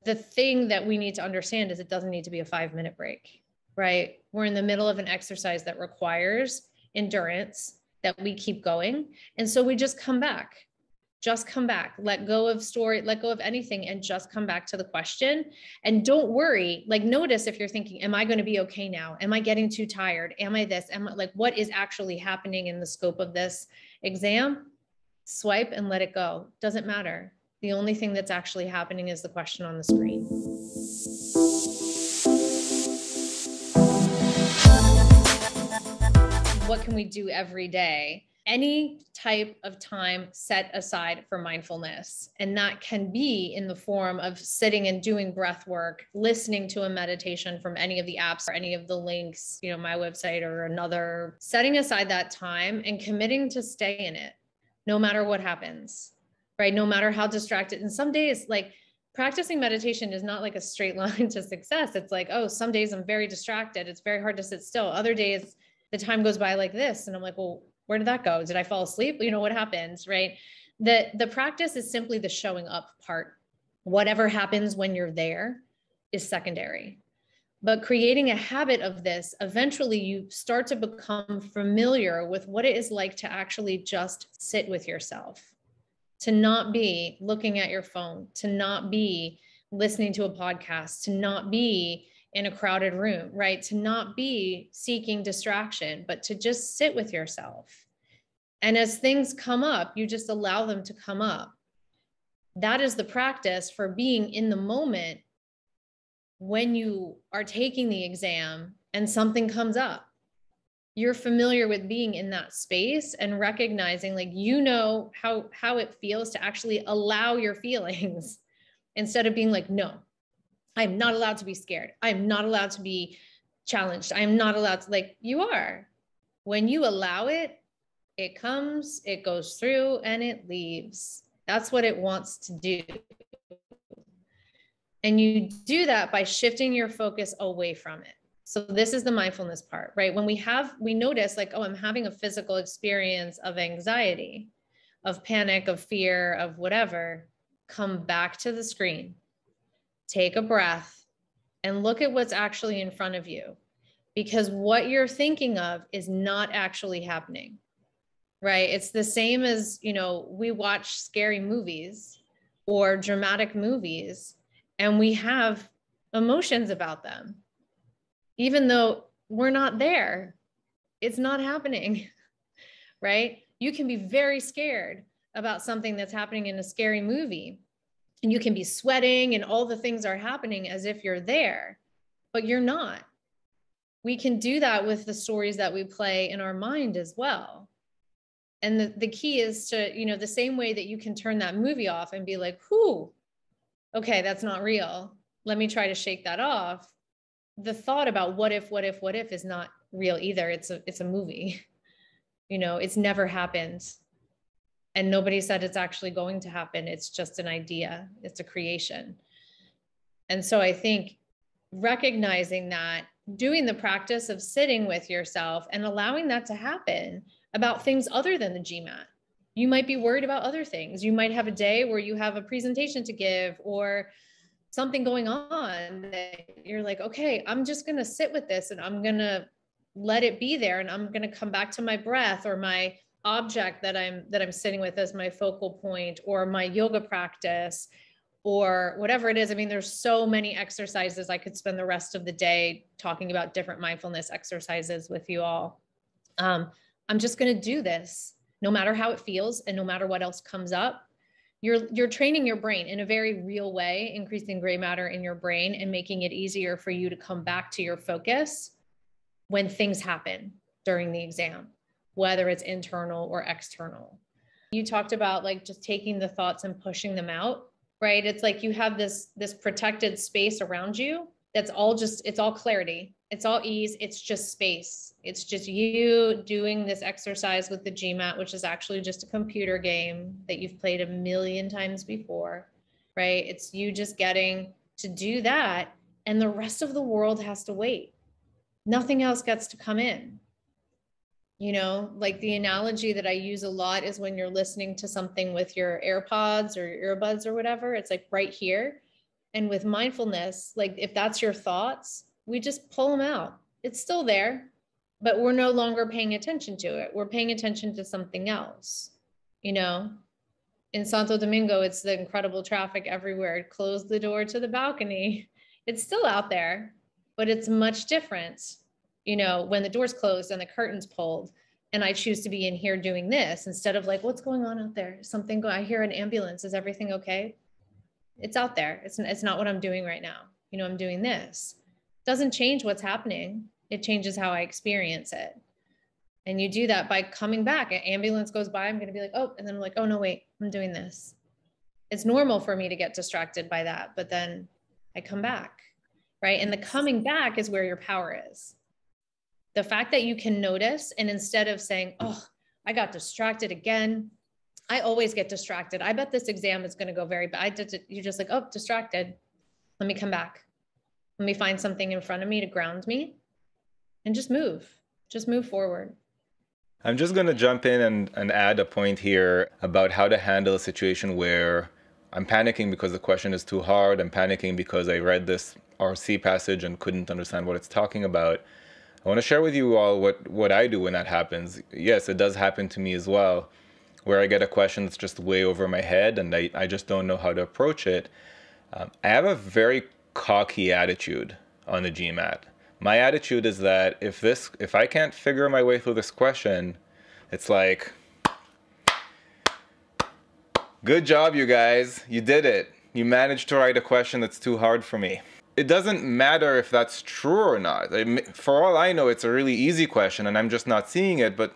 The thing that we need to understand is it doesn't need to be a 5-minute break, right? We're in the middle of an exercise that requires endurance, that we keep going. And so we just come back. Just come back, let go of story, let go of anything, and just come back to the question. And don't worry, like, notice if you're thinking, am I going to be okay now? Am I getting too tired? Am I this? Am I, like, what is actually happening in the scope of this exam? Swipe and let it go. Doesn't matter. The only thing that's actually happening is the question on the screen. What can we do every day? any type of time set aside for mindfulness. And that can be in the form of sitting and doing breath work, listening to a meditation from any of the apps or any of the links, my website or another, setting aside that time and committing to stay in it, no matter what happens, right? No matter how distracted. And some days, like, practicing meditation is not like a straight line to success. It's like, oh, some days I'm very distracted. It's very hard to sit still. Other days, the time goes by like this. And I'm like, well, where did that go? Did I fall asleep? What happens, right? The practice is simply the showing up part. Whatever happens when you're there is secondary. But creating a habit of this, eventually you start to become familiar with what it is like to actually just sit with yourself, to not be looking at your phone, to not be listening to a podcast, to not be in a crowded room, right? To not be seeking distraction, but to just sit with yourself. And as things come up, you just allow them to come up. That is the practice for being in the moment when you are taking the exam and something comes up. You're familiar with being in that space and recognizing, like, how it feels to actually allow your feelings instead of being like, no, I'm not allowed to be scared. I'm not allowed to be challenged. I'm not allowed to, like, you are. When you allow it, it comes, it goes through, and it leaves. That's what it wants to do. And you do that by shifting your focus away from it. So this is the mindfulness part, right? When we notice, like, oh, I'm having a physical experience of anxiety, of panic, of fear, of whatever, come back to the screen. Take a breath and look at what's actually in front of you, because what you're thinking of is not actually happening, right? It's the same as, we watch scary movies or dramatic movies and we have emotions about them, even though we're not there. It's not happening, right? You can be very scared about something that's happening in a scary movie. And you can be sweating and all the things are happening as if you're there, but you're not. We can do that with the stories that we play in our mind as well. And the key is to, the same way that you can turn that movie off and be like, whew, okay, that's not real. Let me try to shake that off. The thought about what if is not real either. It's a movie. It's never happened. And nobody said it's actually going to happen. It's just an idea. It's a creation. And so I think recognizing that, doing the practice of sitting with yourself and allowing that to happen about things other than the GMAT. You might be worried about other things. You might have a day where you have a presentation to give or something going on that you're like, okay, I'm just going to sit with this and I'm going to let it be there. And I'm going to come back to my breath or my object that I'm sitting with as my focal point, or my yoga practice, or whatever it is. I mean, there's so many exercises. I could spend the rest of the day talking about different mindfulness exercises with you all. I'm just going to do this no matter how it feels and no matter what else comes up. You're training your brain in a very real way, increasing gray matter in your brain and making it easier for you to come back to your focus when things happen during the exam, whether it's internal or external. You talked about, like, just taking the thoughts and pushing them out, right? It's like you have this protected space around you that's it's all clarity. It's all ease. It's just space. It's just you doing this exercise with the GMAT, which is actually just a computer game that you've played a million times before, right? It's you just getting to do that. And the rest of the world has to wait. Nothing else gets to come in. Like the analogy that I use a lot is when you're listening to something with your AirPods or your earbuds or whatever, it's like right here. And with mindfulness, like if that's your thoughts, we just pull them out. It's still there, but we're no longer paying attention to it. We're paying attention to something else. In Santo Domingo, it's the incredible traffic everywhere. Close the door to the balcony. It's still out there, but it's much different. When the door's closed and the curtain's pulled and I choose to be in here doing this instead of like, what's going on out there? I hear an ambulance. Is everything okay? It's out there. It's not what I'm doing right now. I'm doing this. Doesn't change what's happening. It changes how I experience it. And you do that by coming back. An ambulance goes by, I'm going to be like, oh, and then I'm like, oh no, wait, I'm doing this. It's normal for me to get distracted by that, but then I come back, right? And the coming back is where your power is. The fact that you can notice, and instead of saying, oh, I got distracted again. I always get distracted. I bet this exam is going to go very bad. You're just like, oh, distracted. Let me come back. Let me find something in front of me to ground me and just move forward. I'm just going to jump in and add a point here about how to handle a situation where I'm panicking because the question is too hard. I'm panicking because I read this RC passage and couldn't understand what it's talking about. I want to share with you all what I do when that happens. Yes, it does happen to me as well, where I get a question that's just way over my head and I just don't know how to approach it. I have a very cocky attitude on the GMAT. My attitude is that if I can't figure my way through this question, it's like, good job, you guys. You did it. You managed to write a question that's too hard for me. It doesn't matter if that's true or not. For all I know, it's a really easy question and I'm just not seeing it, but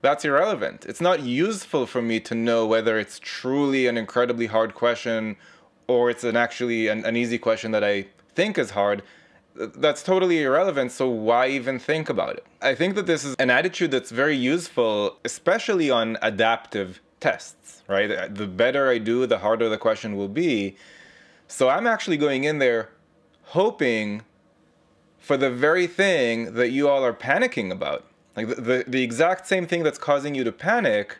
that's irrelevant. It's not useful for me to know whether it's truly an incredibly hard question or it's actually an easy question that I think is hard. That's totally irrelevant, so why even think about it? I think that this is an attitude that's very useful, especially on adaptive tests, right? The better I do, the harder the question will be. So I'm actually going in there hoping for the very thing that you all are panicking about. Like the exact same thing that's causing you to panic,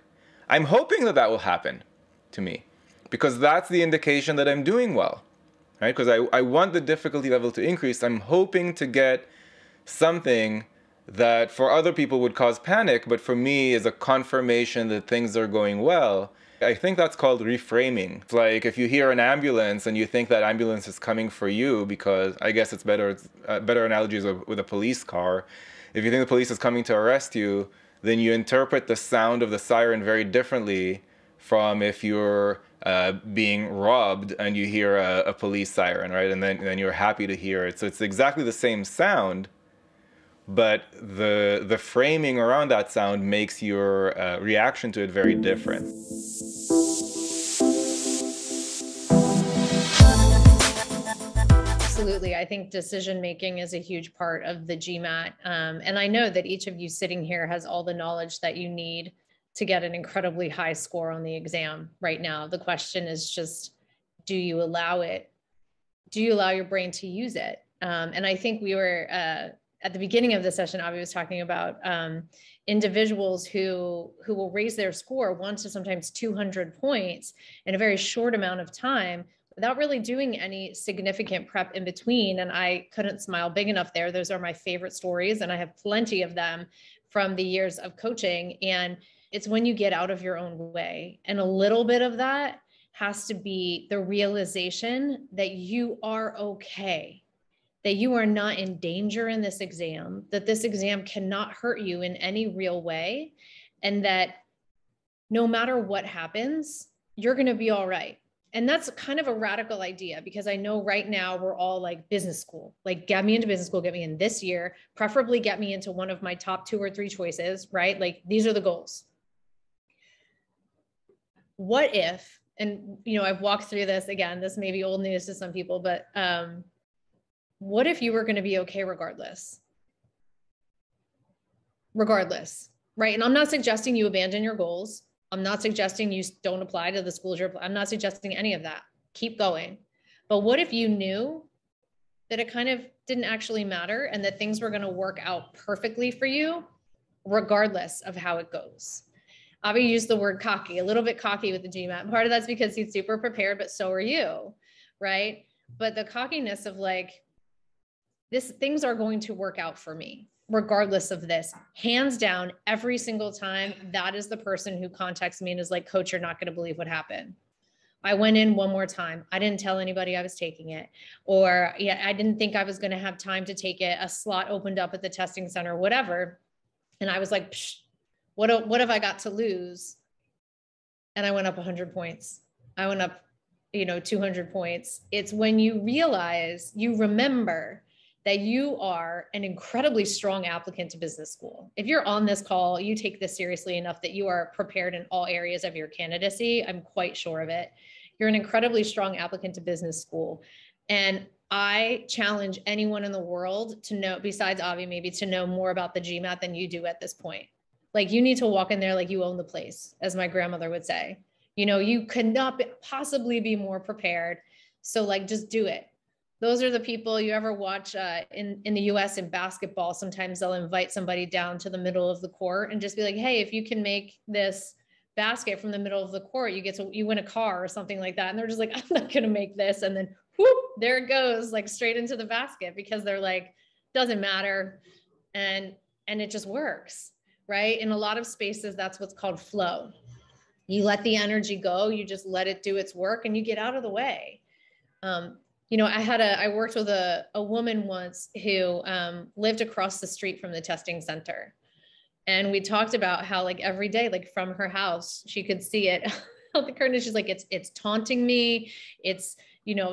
I'm hoping that will happen to me because that's the indication that I'm doing well. Right? Because I want the difficulty level to increase. I'm hoping to get something that for other people would cause panic, but for me is a confirmation that things are going well. I think that's called reframing. It's like if you hear an ambulance and you think that ambulance is coming for you, because I guess it's better analogy is with a police car. If you think the police is coming to arrest you, then you interpret the sound of the siren very differently from if you're being robbed and you hear a police siren, right? And then you're happy to hear it. So it's exactly the same sound, but the framing around that sound makes your reaction to it very different. Absolutely. I think decision making is a huge part of the GMAT. And I know that each of you sitting here has all the knowledge that you need to get an incredibly high score on the exam right now. The question is just, do you allow it? Do you allow your brain to use it? And I think we were at the beginning of the session, Avi was talking about individuals who will raise their score 1 to sometimes 200 points in a very short amount of time without really doing any significant prep in between. And I couldn't smile big enough there. Those are my favorite stories, and I have plenty of them from the years of coaching. And it's when you get out of your own way. And a little bit of that has to be the realization that you are okay, that you are not in danger in this exam, that this exam cannot hurt you in any real way, and that no matter what happens, you're going to be all right. And that's kind of a radical idea, because I know right now we're all like, business school, like get me into business school, get me in this year, preferably get me into one of my top 2 or 3 choices, right? Like these are the goals. What if, and you know, I've walked through this again, this may be old news to some people, but what if you were going to be okay regardless, right? And I'm not suggesting you abandon your goals. I'm not suggesting you don't apply to the schools I'm not suggesting any of that. Keep going. But what if you knew that it kind of didn't actually matter and that things were going to work out perfectly for you, regardless of how it goes? Avi used the word cocky, a little bit cocky with the GMAT. Part of that's because he's super prepared, but so are you, right? But the cockiness of like, things are going to work out for me, regardless of this. Hands down, every single time, that is the person who contacts me and is like, coach, you're not going to believe what happened. I went in one more time. I didn't tell anybody I was taking it. Or yeah, I didn't think I was going to have time to take it. A slot opened up at the testing center, whatever. And I was like, psh, what have I got to lose? And I went up 100 points. I went up, 200 points. It's when you realize, you remember that you are an incredibly strong applicant to business school. If you're on this call, you take this seriously enough that you are prepared in all areas of your candidacy. I'm quite sure of it. You're an incredibly strong applicant to business school. And I challenge anyone in the world to know, besides Avi, maybe to know more about the GMAT than you do at this point. Like, you need to walk in there like you own the place, as my grandmother would say. You could not possibly be more prepared. So like, just do it. Those are the people you ever watch in the US in basketball. Sometimes they'll invite somebody down to the middle of the court and just be like, hey, if you can make this basket from the middle of the court, you win a car or something like that. And they're just like, I'm not going to make this. And then whoop, there it goes, like straight into the basket, because they're like, doesn't matter. And it just works, right? In a lot of spaces, that's what's called flow. You let the energy go, you just let it do its work, and you get out of the way. I worked with a woman once who lived across the street from the testing center. And we talked about how, like, every day, like from her house, she could see it out the curtain. She's like, it's taunting me. It's,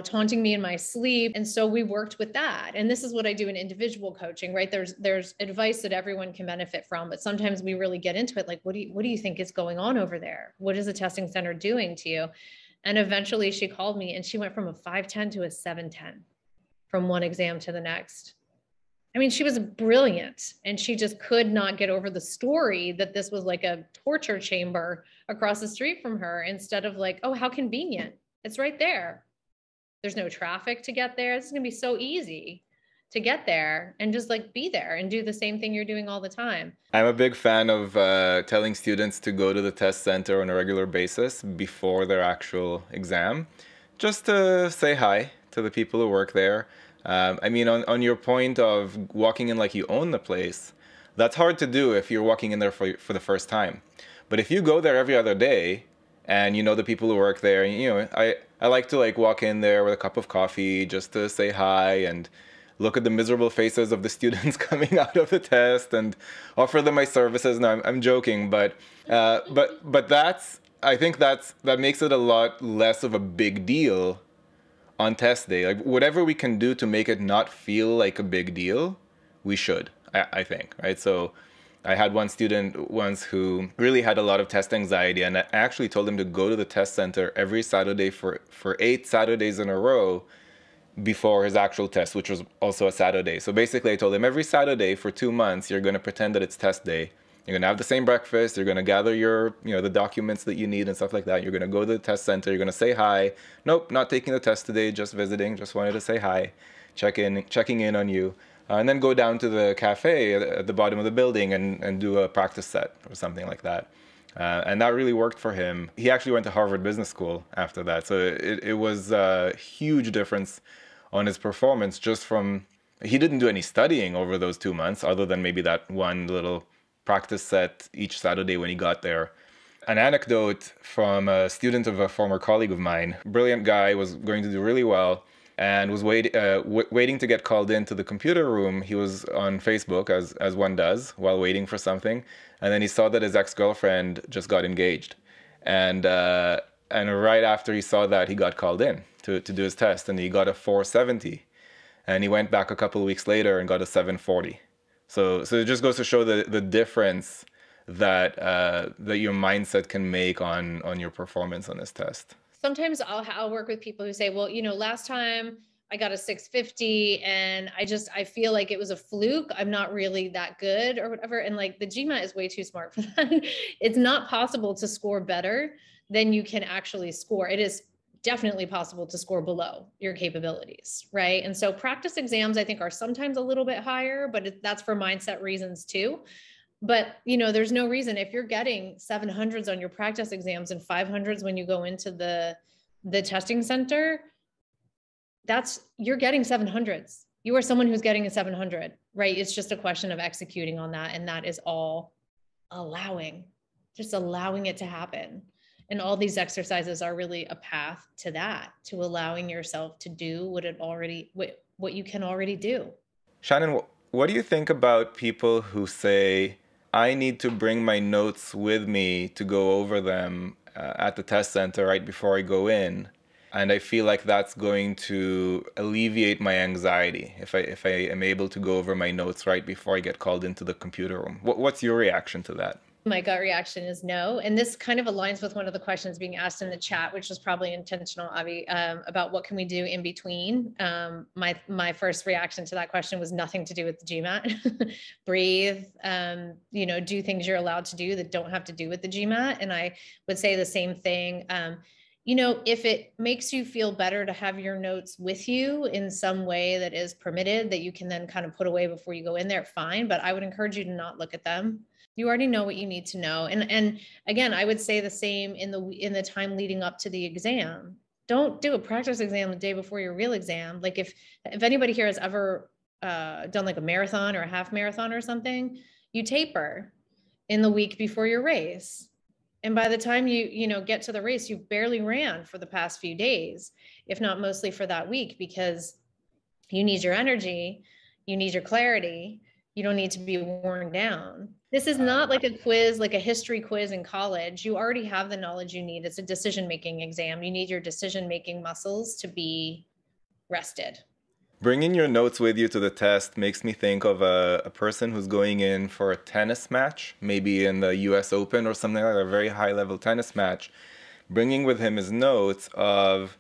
taunting me in my sleep. And so we worked with that. And this is what I do in individual coaching, right? There's advice that everyone can benefit from, but sometimes we really get into it. Like, what do you think is going on over there? What is the testing center doing to you? And eventually she called me and she went from a 510 to a 710 from one exam to the next. I mean, she was brilliant, and she just could not get over the story that this was like a torture chamber across the street from her, instead of like, oh, how convenient. It's right there. There's no traffic to get there. It's going to be so easy to get there, and just like be there and do the same thing you're doing all the time. I'm a big fan of telling students to go to the test center on a regular basis before their actual exam, just to say hi to the people who work there. On your point of walking in like you own the place, that's hard to do if you're walking in there for the first time. But if you go there every other day and you know the people who work there, and I like to like walk in there with a cup of coffee just to say hi and look at the miserable faces of the students coming out of the test and offer them my services. No, I'm joking, but I think that makes it a lot less of a big deal on test day. Like, whatever we can do to make it not feel like a big deal, we should, I think, right? So I had one student once who really had a lot of test anxiety, and I actually told him to go to the test center every Saturday for 8 Saturdays in a row before his actual test, which was also a Saturday. So basically I told him every Saturday for 2 months, you're going to pretend that it's test day. You're going to have the same breakfast. You're going to gather your, the documents that you need and stuff like that. You're going to go to the test center. You're going to say hi. Nope, not taking the test today, just visiting. Just wanted to say hi, checking in on you. And then go down to the cafe at the bottom of the building and do a practice set or something like that. And that really worked for him. He actually went to Harvard Business School after that. So it was a huge difference on his performance just from, he didn't do any studying over those 2 months other than maybe that one little practice set each Saturday when he got there. An anecdote from a student of a former colleague of mine, brilliant guy, was going to do really well and was waiting to get called into the computer room. He was on Facebook, as one does, while waiting for something. And then he saw that his ex-girlfriend just got engaged. And right after he saw that, he got called in to do his test, and he got a 470. And he went back a couple of weeks later and got a 740. So it just goes to show the difference that your mindset can make on your performance on this test. Sometimes I'll work with people who say, well, last time I got a 650 and I feel like it was a fluke. I'm not really that good or whatever. And like, the GMAT is way too smart for that. It's not possible to score better than you can actually score. It is definitely possible to score below your capabilities, right? And so practice exams, I think, are sometimes a little bit higher, but that's for mindset reasons too. But, there's no reason, if you're getting 700s on your practice exams and 500s when you go into the testing center, you're getting 700s. You are someone who's getting a 700, right? It's just a question of executing on that. And that is all just allowing it to happen. And all these exercises are really a path to that, to allowing yourself to do what you can already do. Shannon, what do you think about people who say, I need to bring my notes with me to go over them at the test center right before I go in? And I feel like that's going to alleviate my anxiety if I am able to go over my notes right before I get called into the computer room. What's your reaction to that? My gut reaction is no. And this kind of aligns with one of the questions being asked in the chat, which was probably intentional, Avi, about what can we do in between. My first reaction to that question was nothing to do with the GMAT. Breathe, do things you're allowed to do that don't have to do with the GMAT. And I would say the same thing. If it makes you feel better to have your notes with you in some way that is permitted, that you can then kind of put away before you go in there, fine. But I would encourage you to not look at them. You already know what you need to know. And again, I would say the same in the time leading up to the exam. Don't do a practice exam the day before your real exam. Like if anybody here has ever done like a marathon or a half marathon or something, you taper in the week before your race. And by the time you get to the race, you've barely ran for the past few days, if not mostly for that week, because you need your energy, you need your clarity. You don't need to be worn down. This is not like a quiz, like a history quiz in college. You already have the knowledge you need. It's a decision-making exam. You need your decision-making muscles to be rested. Bringing your notes with you to the test makes me think of a person who's going in for a tennis match, maybe in the US Open or something like a very high-level tennis match, bringing with him his notes of,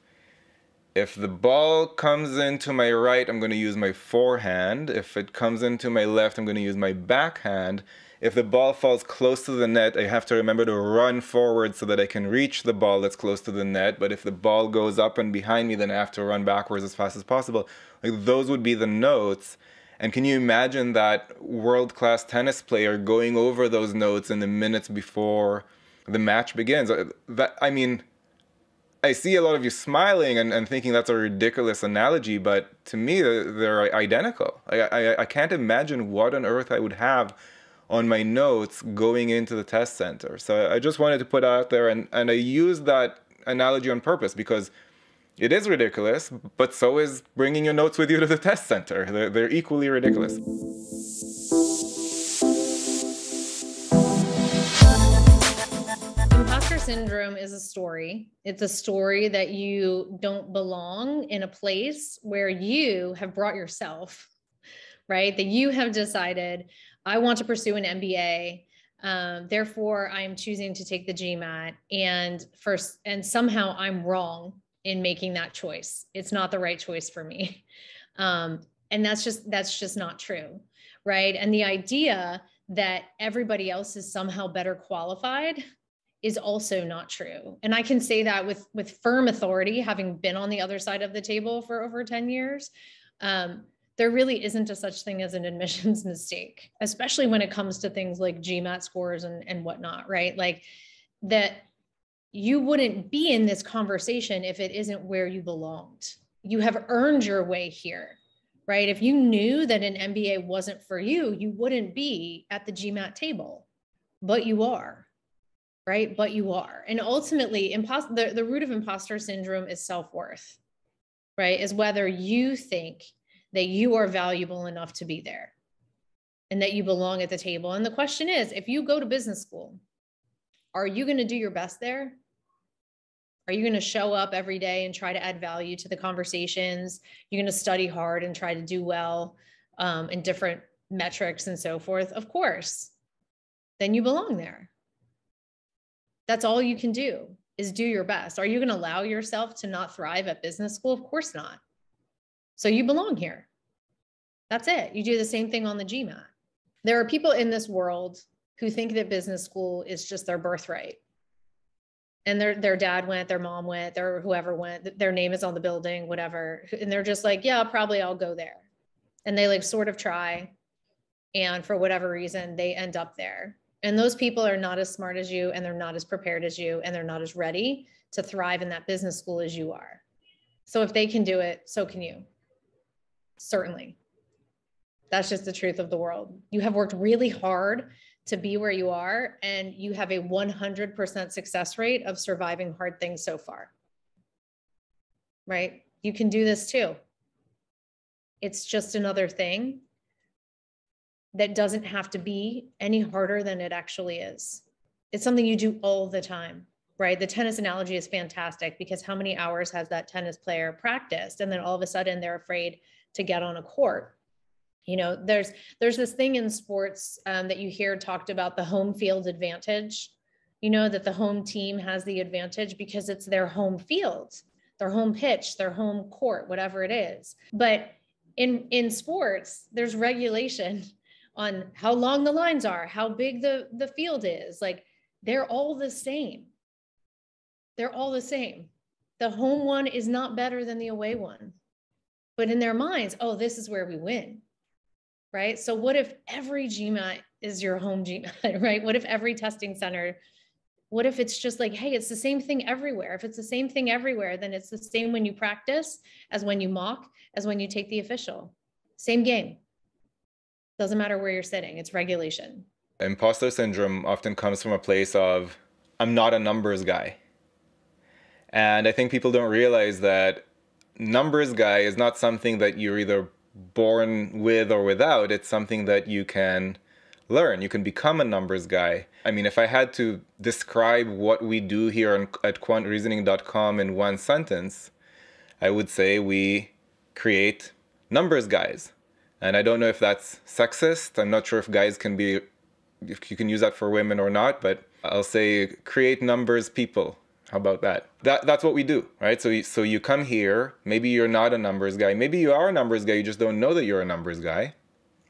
if the ball comes into my right, I'm going to use my forehand. If it comes into my left, I'm going to use my backhand. If the ball falls close to the net, I have to remember to run forward so that I can reach the ball that's close to the net. But if the ball goes up and behind me, then I have to run backwards as fast as possible. Like, those would be the notes. And can you imagine that world-class tennis player going over those notes in the minutes before the match begins? I see a lot of you smiling and thinking that's a ridiculous analogy, but to me, they're identical. I can't imagine what on earth I would have on my notes going into the test center. So I just wanted to put out there, and I use that analogy on purpose because it is ridiculous, but so is bringing your notes with you to the test center. They're equally ridiculous. Imposter syndrome is a story. It's a story that you don't belong in a place where you have brought yourself, right? That you have decided, I want to pursue an MBA. Therefore, I am choosing to take the GMAT, and somehow I'm wrong in making that choice. It's not the right choice for me. And that's just not true, right? And the idea that everybody else is somehow better qualified is also not true. And I can say that with firm authority, having been on the other side of the table for over 10 years. There really isn't a such thing as an admissions mistake, especially when it comes to things like GMAT scores and whatnot, right? Like that you wouldn't be in this conversation if it isn't where you belonged. You have earned your way here, right? If you knew that an MBA wasn't for you, you wouldn't be at the GMAT table, but you are, right? But you are. And ultimately, the root of imposter syndrome is self-worth, right? Is whether you think that you are valuable enough to be there and that you belong at the table. And the question is, if you go to business school, are you going to do your best there? Are you going to show up every day and try to add value to the conversations? You're going to study hard and try to do well in different metrics and so forth? Of course. Then you belong there. That's all you can do, is do your best. Are you going to allow yourself to not thrive at business school? Of course not. So you belong here. That's it. You do the same thing on the GMAT. There are people in this world who think that business school is just their birthright. And their dad went, their mom went, their whoever went, their name is on the building, whatever. And they're just like, yeah, probably I'll go there. And they like sort of try. And for whatever reason, they end up there. And those people are not as smart as you, and they're not as prepared as you, and they're not as ready to thrive in that business school as you are. So if they can do it, so can you. Certainly. That's just the truth of the world. You have worked really hard to be where you are, and you have a 100% success rate of surviving hard things so far. Right? You can do this too. It's just another thing that doesn't have to be any harder than it actually is. It's something you do all the time. right? The tennis analogy is fantastic because how many hours has that tennis player practiced? And then all of a sudden they're afraid to get on a court. You know, there's this thing in sports that you hear talked about, the home field advantage, you know, that the home team has the advantage because it's their home field, their home pitch, their home court, whatever it is. But in sports, there's regulation on how long the lines are, how big the field is. Like, they're all the same. They're all the same. The home one is not better than the away one. But in their minds, oh, this is where we win, right? So what if every GMAT is your home GMAT, right? What if every testing center, what if it's just like, hey, it's the same thing everywhere? If it's the same thing everywhere, then it's the same when you practice as when you mock, as when you take the official. Same game. Doesn't matter where you're sitting, it's regulation. Imposter syndrome often comes from a place of, I'm not a numbers guy. And I think people don't realize that numbers guy is not something that you're either born with or without. It's something that you can learn. You can become a numbers guy. I mean, if I had to describe what we do here at quantreasoning.com in one sentence, I would say we create numbers guys. And I don't know if that's sexist. I'm not sure if guys can be, if you can use that for women or not, but I'll say create numbers people. How about that? That's what we do, right? So you come here, maybe you're not a numbers guy. Maybe you are a numbers guy, you just don't know that you're a numbers guy.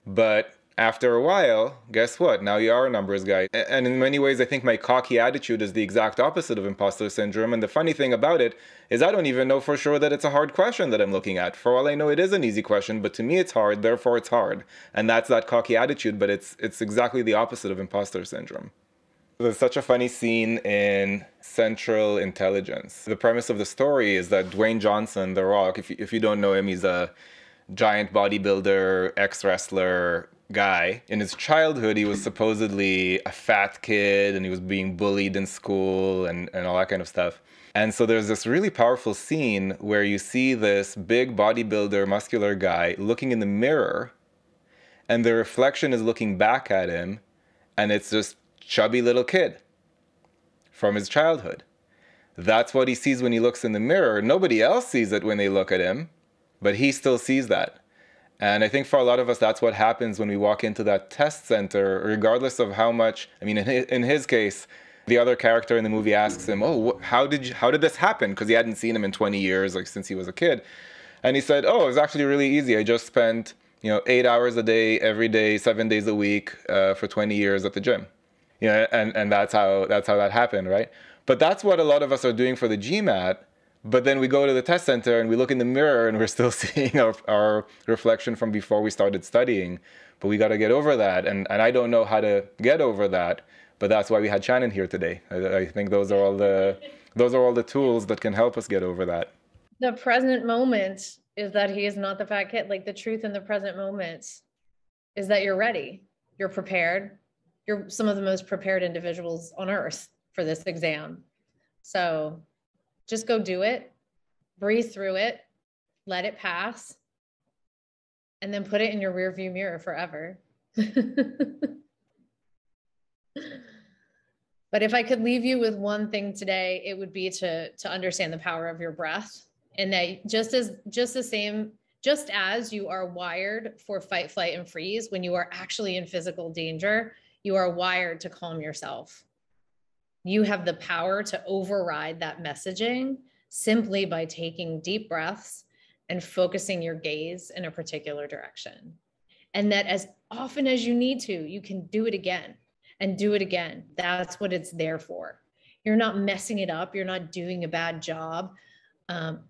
But after a while, guess what? Now you are a numbers guy. And in many ways, I think my cocky attitude is the exact opposite of imposter syndrome. And the funny thing about it is I don't even know for sure that it's a hard question that I'm looking at. For all I know, it is an easy question, but to me it's hard, therefore it's hard. And that's that cocky attitude, but it's exactly the opposite of imposter syndrome. There's such a funny scene in Central Intelligence. The premise of the story is that Dwayne Johnson, The Rock, if you don't know him, he's a giant bodybuilder, ex-wrestler guy. In his childhood, he was supposedly a fat kid and he was being bullied in school and all that kind of stuff. And so there's this really powerful scene where you see this big bodybuilder, muscular guy looking in the mirror and the reflection is looking back at him and it's just chubby little kid from his childhood. That's what he sees when he looks in the mirror. Nobody else sees it when they look at him, but he still sees that. And I think for a lot of us, that's what happens when we walk into that test center, regardless of how much, I mean, in his case, the other character in the movie asks him, oh, how did this happen? Because he hadn't seen him in 20 years, like since he was a kid. And he said, oh, it was actually really easy. I just spent, 8 hours a day, every day, 7 days a week for 20 years at the gym. And that's how that happened, right? But that's what a lot of us are doing for the GMAT. But then we go to the test center and we look in the mirror and we're still seeing our reflection from before we started studying. But we got to get over that. And I don't know how to get over that. But that's why we had Shannon here today. I think those are all the tools that can help us get over that. The present moment is that he is not the fat kid. Like, the truth in the present moment is that you're ready. You're prepared. You're some of the most prepared individuals on earth for this exam. So just go do it, breathe through it, let it pass, and then put it in your rearview mirror forever. But if I could leave you with one thing today, it would be to understand the power of your breath, and that just as you are wired for fight, flight, and freeze, when you are actually in physical danger, you are wired to calm yourself. You have the power to override that messaging simply by taking deep breaths and focusing your gaze in a particular direction. And that as often as you need to, you can do it again and do it again. That's what it's there for. You're not messing it up. You're not doing a bad job.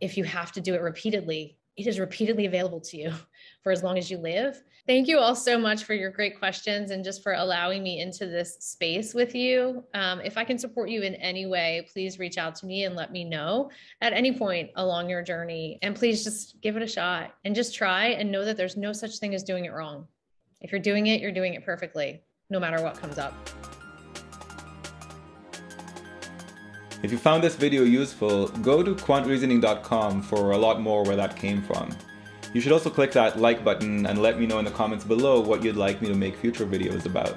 If you have to do it repeatedly, it is repeatedly available to you for as long as you live. Thank you all so much for your great questions and just for allowing me into this space with you. If I can support you in any way, please reach out to me and let me know at any point along your journey. And please just give it a shot and just try and know that there's no such thing as doing it wrong. If you're doing it perfectly, no matter what comes up. If you found this video useful, go to quantreasoning.com for a lot more where that came from. You should also click that like button and let me know in the comments below what you'd like me to make future videos about.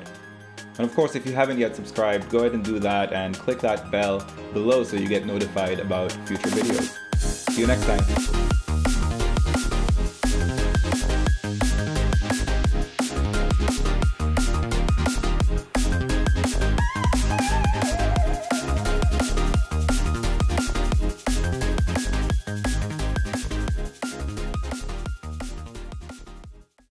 And of course, if you haven't yet subscribed, go ahead and do that and click that bell below so you get notified about future videos. See you next time.